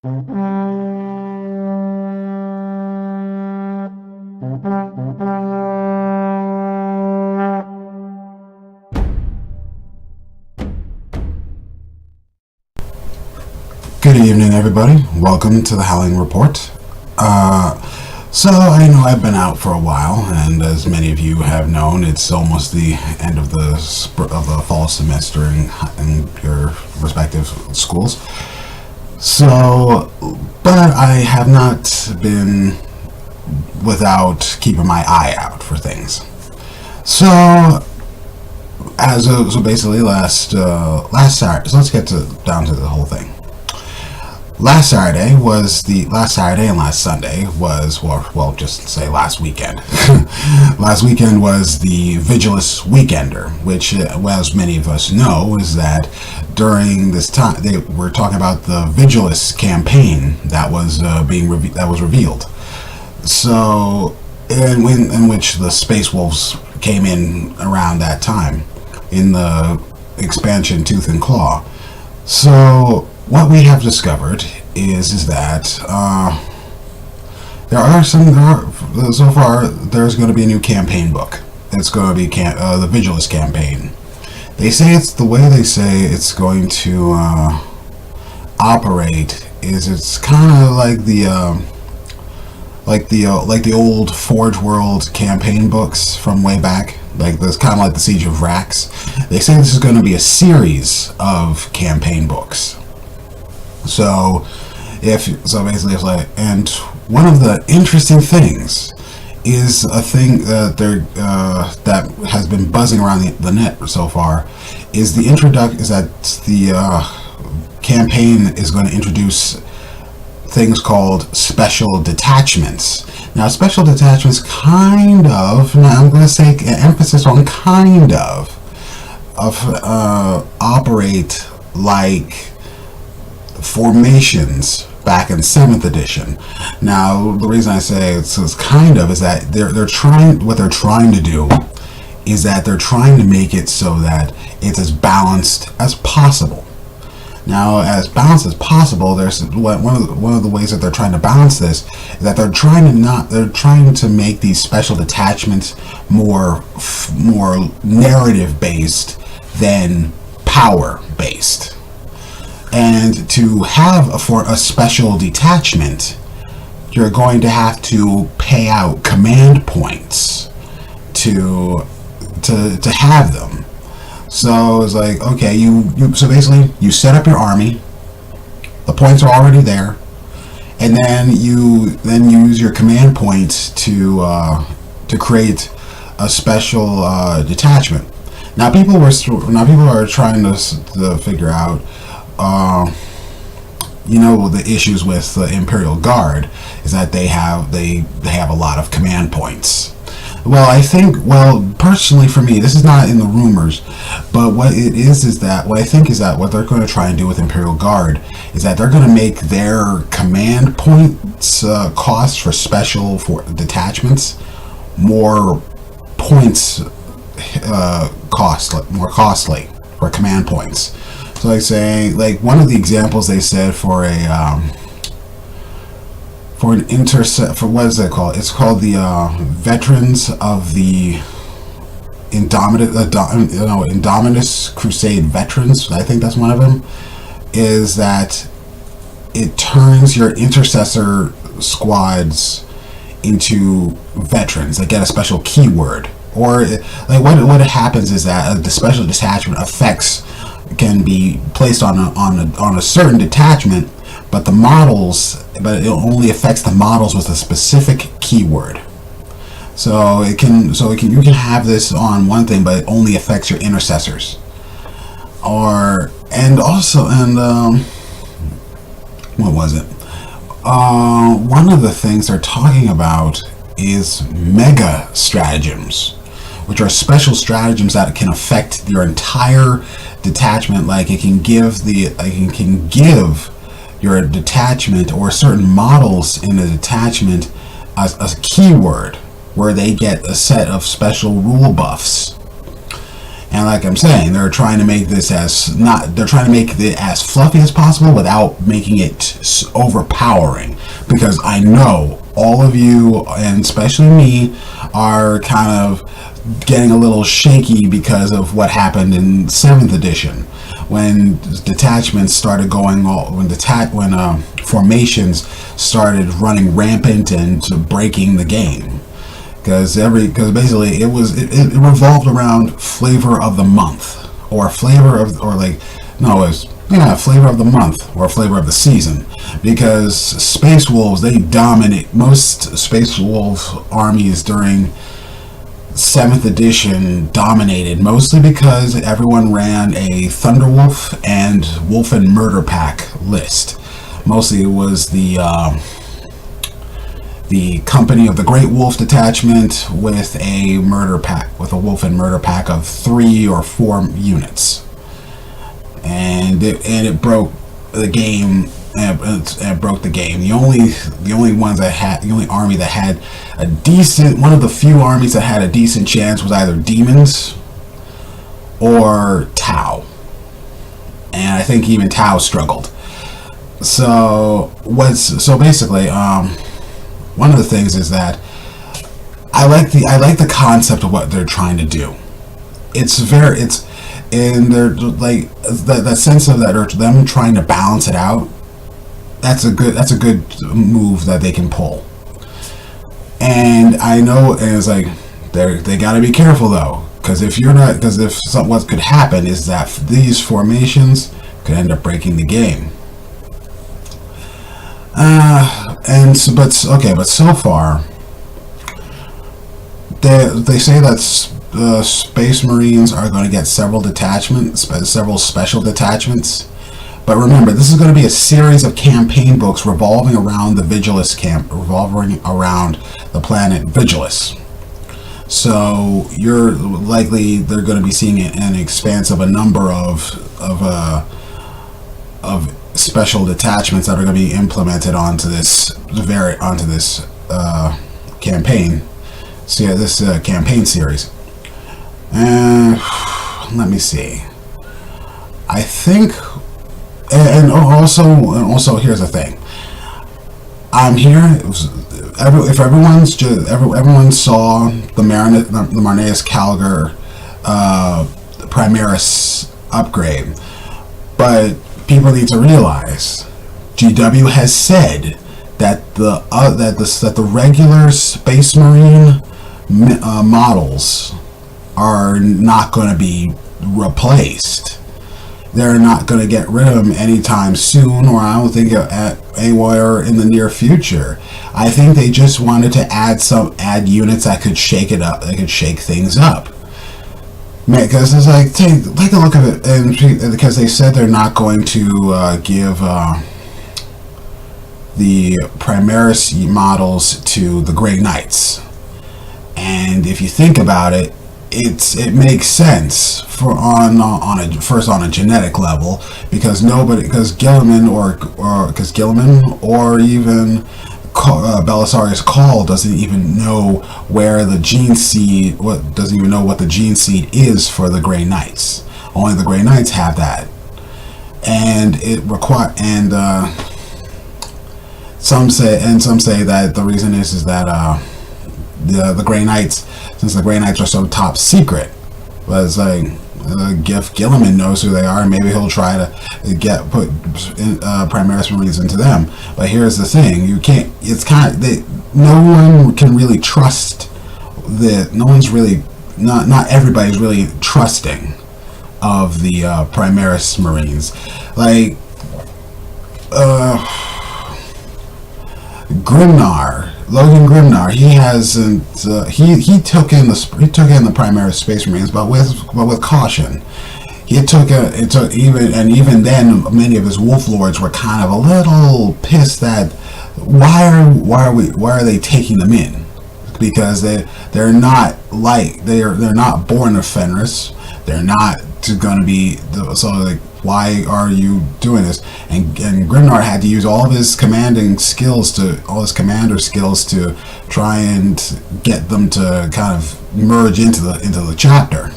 Good evening, everybody. Welcome to the Howling Report. So I know I've been out for a while, and as many of you have known, it's almost the end of the fall semester in your respective schools. So, but I have not been without keeping my eye out for things. So, so basically, last Saturday. So let's get down to the whole thing. Last Saturday and last Sunday was, well, just say last weekend. Last weekend was the Vigilus Weekender, which, as many of us know, is that during this time they were talking about the Vigilus campaign that was revealed. So, in which the Space Wolves came in around that time in the expansion Tooth and Claw. So, what we have discovered is that so far there's going to be a new campaign book. It's going to be the Vigilus campaign. They say it's going to operate is it's kind of like the old Forge World campaign books from way back. Like this, kind of like the Siege of Rax. They say this is going to be a series of campaign books. So basically it's like, and one of the interesting things is a thing that has been buzzing around the net so far is the campaign is going to introduce things called special detachments. Now, special detachments I'm going to say emphasis on operate like formations back in 7th edition. Now, the reason I say it's kind of is that they're trying to do is that they're trying to make it so that it's as balanced as possible. Now, as balanced as possible, there's one of the ways that they're trying to balance this is that they're trying to make these special detachments more narrative based than power based. And to have a special detachment, you're going to have to pay out command points to have them. So it's like, okay, so basically you set up your army, the points are already there, and then you use your command points to create a special detachment. Now people are trying to figure out the issues with the Imperial Guard is that they have a lot of command points. Well, personally for me, this is not in the rumors, but what it is that what they're going to try and do with Imperial Guard is that they're going to make their command points cost for detachments more costly for command points. So one of the examples they said for what is it called? It's called the Veterans of the Indominus Crusade Veterans. I think that's one of them. Is that it turns your intercessor squads into veterans. They get a special keyword, or what happens is that the special detachment effects can be placed on a certain detachment, but it only affects the models with a specific keyword. So you can have this on one thing, but it only affects your intercessors. What was it? One of the things they're talking about is mega stratagems, which are special stratagems that can affect your entire detachment. Like it can give your detachment or certain models in a detachment a keyword where they get a set of special rule buffs. And like I'm saying, they're trying to make this they're trying to make it as fluffy as possible without making it overpowering. Because I know all of you, and especially me, are kind of getting a little shaky because of what happened in 7th edition. When detachments started going all, when formations started running rampant and breaking the game. Because basically it revolved around flavor of the month, or flavor of, or like, no, it was, yeah, flavor of the month or flavor of the season. Because Space Wolves, they dominate most Space Wolf armies during 7th edition, dominated mostly because everyone ran a Thunderwolf and Wolf and Murder Pack list. Mostly it was the company of the Great Wolf detachment with a Wolf and Murder Pack of 3 or 4 units, and it broke the game. And it broke the game. The only army that had a decent, one of the few armies that had a decent chance was either Demons or Tau, and I think even Tau struggled. So basically, one of the things is that I like the concept of what they're trying to do. And they're like that sense of that, or them trying to balance it out. That's a good move that they can pull. And I know, and it's like they got to be careful though, because what could happen is that these formations could end up breaking the game. But so far they say that Space Marines are going to get several special detachments. But remember, this is going to be a series of campaign books revolving around the Vigilus revolving around the planet Vigilus. So they're going to be seeing an expanse of a number of special detachments that are going to be implemented onto this campaign. So yeah, this campaign series. Let me see. I think. And also, here's the thing. I'm here. If everyone saw the Marneus Calgar Primaris upgrade, but people need to realize GW has said that the regular Space Marine models are not going to be replaced. They're not going to get rid of them anytime soon, or I don't think anywhere in the near future. I think they just wanted to add units that could shake it up, that could shake things up. Because it's like, take a look at it, and because they said they're not going to give the Primaris models to the Grey Knights. And if you think about it, it makes sense on a genetic level, because Gilliman or even Belisarius Call doesn't even know where the gene seed, doesn't even know what the gene seed is for the Grey Knights. Only the Grey Knights have that, and some say that the reason is that the Grey Knights, since the Grey Knights are so top secret, but it's like, if Gilliman knows who they are, maybe he'll try to put Primaris Marines into them. But here's the thing: no one can really trust that. Not everybody's really trusting of the Primaris Marines. Like Logan Grimnar, he hasn't. He took in the Primaris Space Marines, but with caution. Even then, many of his Wolf Lords were kind of a little pissed that why are they taking them in? Because they're not born of Fenris. They're not going to be why are you doing this? And Grimnar had to use all of his commander skills to try and get them to kind of merge into the chapter.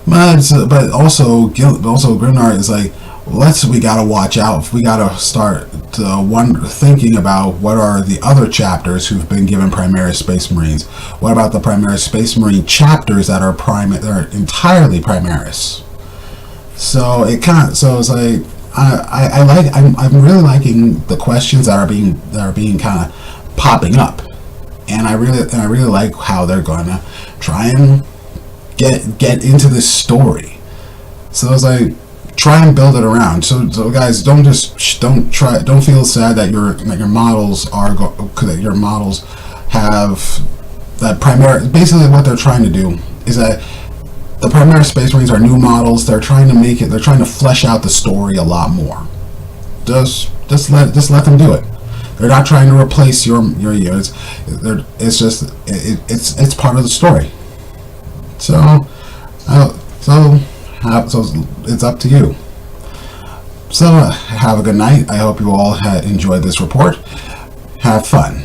But also Grimnar is like, we gotta watch out. We gotta start thinking about what are the other chapters who've been given Primaris Space Marines. What about the Primaris Space Marine chapters that are entirely Primaris? So it kind of, so it's like I'm really liking the questions that are being kind of popping up, and I really like how they're gonna try and get into this story. So it's like, try and build it around. So guys, don't feel sad that your models that your models have that primary. Basically, what they're trying to do is that the Primaris Space Marines are new models. They're trying to flesh out the story a lot more. Just let them do it. They're not trying to replace your years. It's part of the story. So it's up to you. So have a good night. I hope you all enjoyed this report. Have fun.